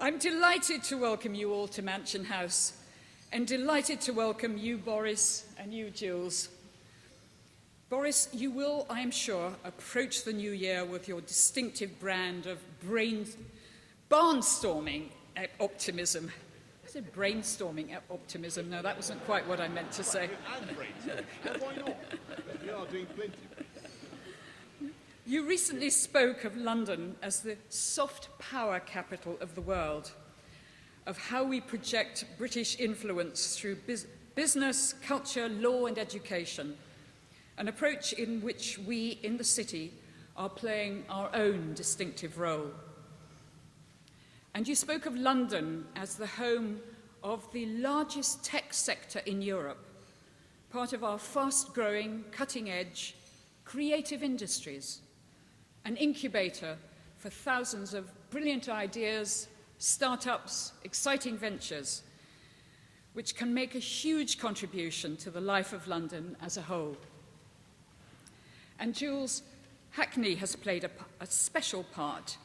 I'm delighted to welcome you all to Mansion House, and delighted to welcome you, Boris, and you, Jules. Boris, you will, I am sure, approach the new year with your distinctive brand of barnstorming optimism. I said brainstorming optimism. No, that wasn't quite what I meant to say. And brainstorming. Well, why not? We are doing plenty. You recently spoke of London as the soft power capital of the world, of how we project British influence through business, culture, law and education, an approach in which we in the city are playing our own distinctive role. And you spoke of London as the home of the largest tech sector in Europe, part of our fast-growing, cutting-edge, creative industries, an incubator for thousands of brilliant ideas, startups, exciting ventures, which can make a huge contribution to the life of London as a whole. And Jules, Hackney has played a special part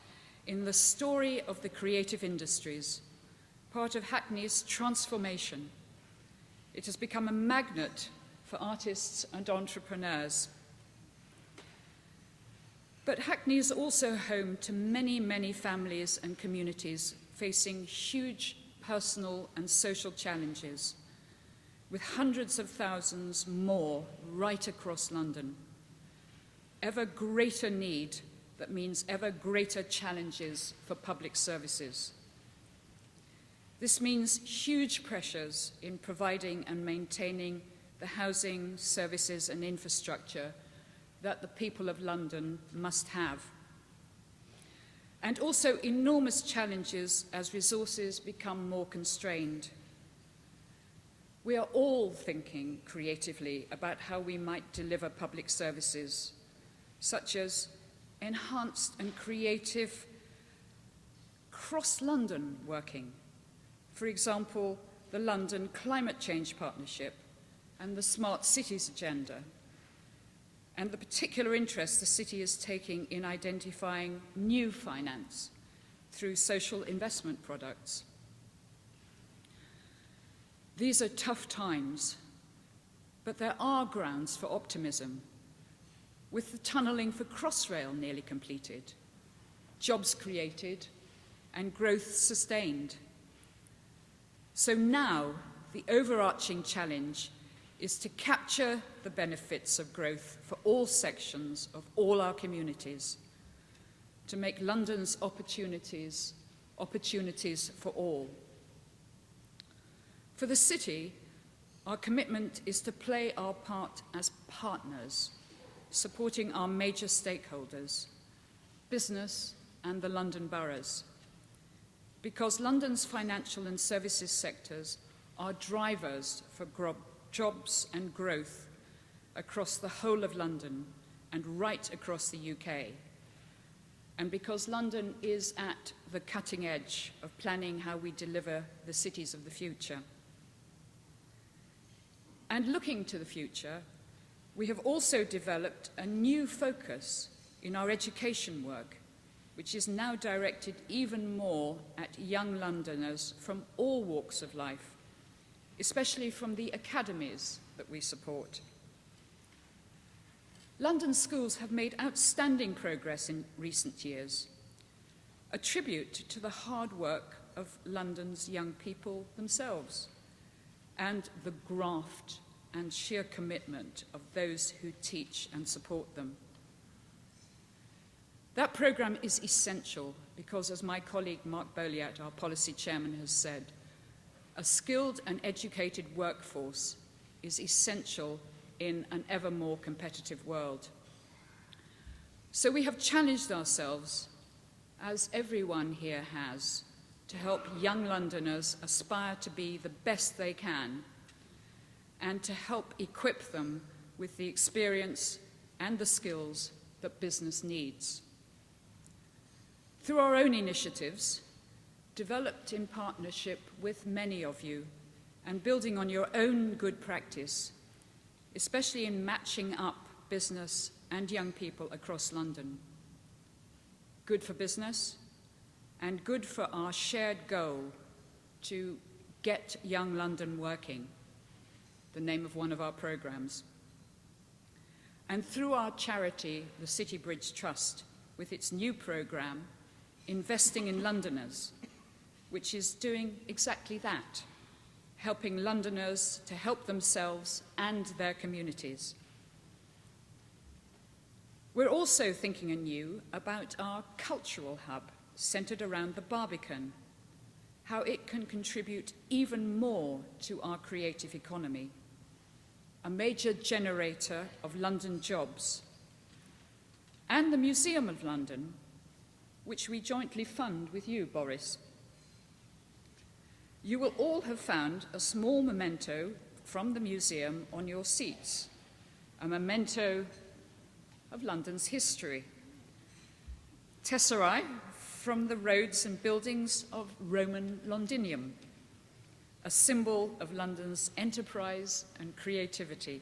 in the story of the creative industries, part of Hackney's transformation. It has become a magnet for artists and entrepreneurs. But Hackney is also home to many, many families and communities facing huge personal and social challenges, with hundreds of thousands more right across London. Ever greater need that means ever greater challenges for public services. This means huge pressures in providing and maintaining the housing, services and infrastructure that the people of London must have. And also enormous challenges as resources become more constrained. We are all thinking creatively about how we might deliver public services, such as enhanced and creative cross-London working. For example, the London Climate Change Partnership and the Smart Cities Agenda, and the particular interest the city is taking in identifying new finance through social investment products. These are tough times, but there are grounds for optimism. With the tunnelling for Crossrail nearly completed, jobs created, and growth sustained. So now, the overarching challenge is to capture the benefits of growth for all sections of all our communities, to make London's opportunities for all. For the city, our commitment is to play our part as partners, supporting our major stakeholders, business and the London boroughs, because London's financial and services sectors are drivers for jobs and growth across the whole of London and right across the UK, and because London is at the cutting edge of planning how we deliver the cities of the future. And looking to the future, we have also developed a new focus in our education work, which is now directed even more at young Londoners from all walks of life, especially from the academies that we support. London schools have made outstanding progress in recent years, a tribute to the hard work of London's young people themselves and the graft and sheer commitment of those who teach and support them. That programme is essential because, as my colleague Mark Boliat, our policy chairman, has said, a skilled and educated workforce is essential in an ever more competitive world. So we have challenged ourselves, as everyone here has, to help young Londoners aspire to be the best they can and to help equip them with the experience and the skills that business needs. Through our own initiatives, developed in partnership with many of you and building on your own good practice, especially in matching up business and young people across London. Good for business and good for our shared goal to get Young London working, the name of one of our programs. And through our charity, the City Bridge Trust, with its new program, Investing in Londoners, which is doing exactly that, helping Londoners to help themselves and their communities. We're also thinking anew about our cultural hub, centred around the Barbican, how it can contribute even more to our creative economy, a major generator of London jobs, and the Museum of London, which we jointly fund with you, Boris. You will all have found a small memento from the museum on your seats, a memento of London's history. Tesserae from the roads and buildings of Roman Londinium, a symbol of London's enterprise and creativity.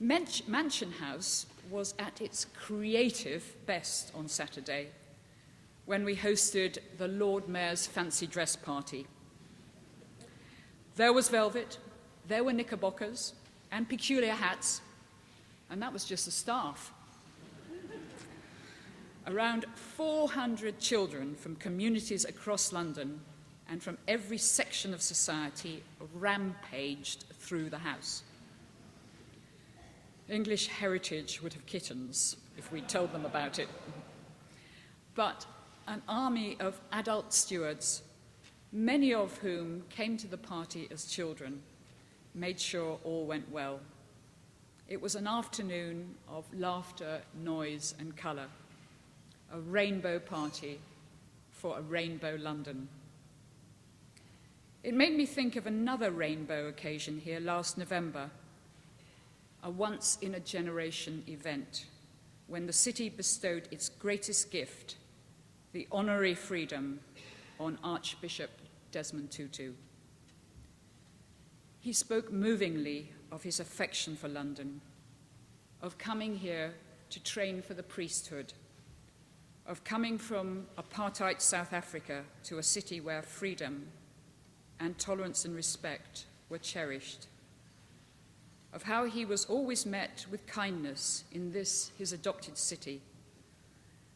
Mansion House was at its creative best on Saturday when we hosted the Lord Mayor's fancy dress party. There was velvet, there were knickerbockers and peculiar hats, and that was just the staff. Around 400 children from communities across London and from every section of society rampaged through the house. English heritage would have kittens if we told them about it. But an army of adult stewards, many of whom came to the party as children, made sure all went well. It was an afternoon of laughter, noise, and colour, a rainbow party for a rainbow London. It made me think of another rainbow occasion here last November, a once-in-a-generation event when the city bestowed its greatest gift, the honorary freedom, on Archbishop Desmond Tutu. He spoke movingly of his affection for London, of coming here to train for the priesthood, of coming from apartheid South Africa to a city where freedom and tolerance and respect were cherished, of how he was always met with kindness in this, his adopted city,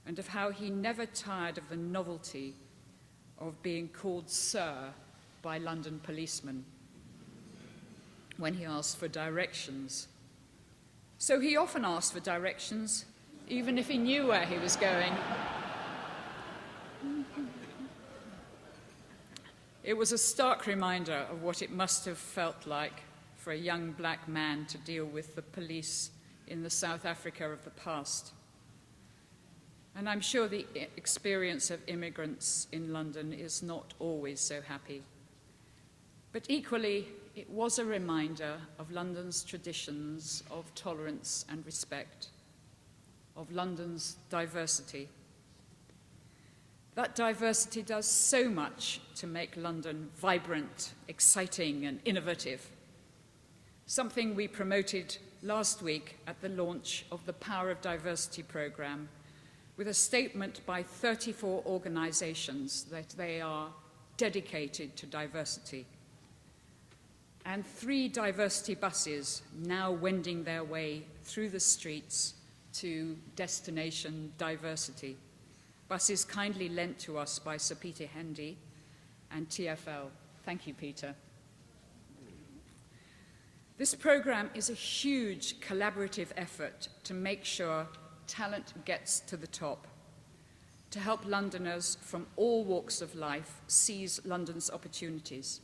and of how he never tired of the novelty of being called Sir by London policemen when he asked for directions. So he often asked for directions, even if he knew where he was going. It was a stark reminder of what it must have felt like for a young black man to deal with the police in the South Africa of the past. And I'm sure the experience of immigrants in London is not always so happy. But equally, it was a reminder of London's traditions of tolerance and respect, of London's diversity. That diversity does so much to make London vibrant, exciting, and innovative, something we promoted last week at the launch of the Power of Diversity programme, with a statement by 34 organisations that they are dedicated to diversity, and 3 diversity buses now wending their way through the streets to destination diversity. Buses kindly lent to us by Sir Peter Hendy and TfL. Thank you, Peter. This programme is a huge collaborative effort to make sure talent gets to the top, to help Londoners from all walks of life seize London's opportunities,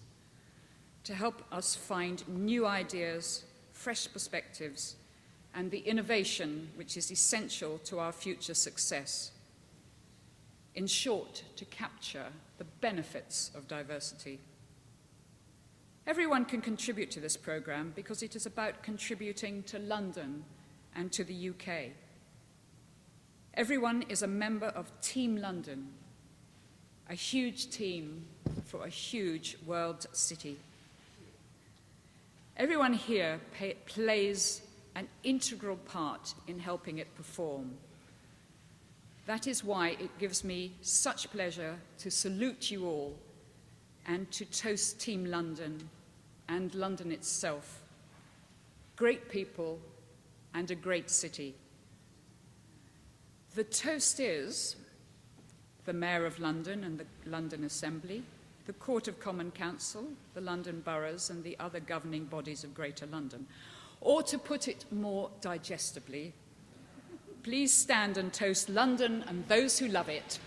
to help us find new ideas, fresh perspectives, and the innovation which is essential to our future success. In short, to capture the benefits of diversity. Everyone can contribute to this programme because it is about contributing to London and to the UK. Everyone is a member of Team London, a huge team for a huge world city. Everyone here plays an integral part in helping it perform. That is why it gives me such pleasure to salute you all and to toast Team London and London itself. Great people and a great city. The toast is the Mayor of London and the London Assembly, the Court of Common Council, the London boroughs and the other governing bodies of Greater London. Or to put it more digestibly, please stand and toast London and those who love it.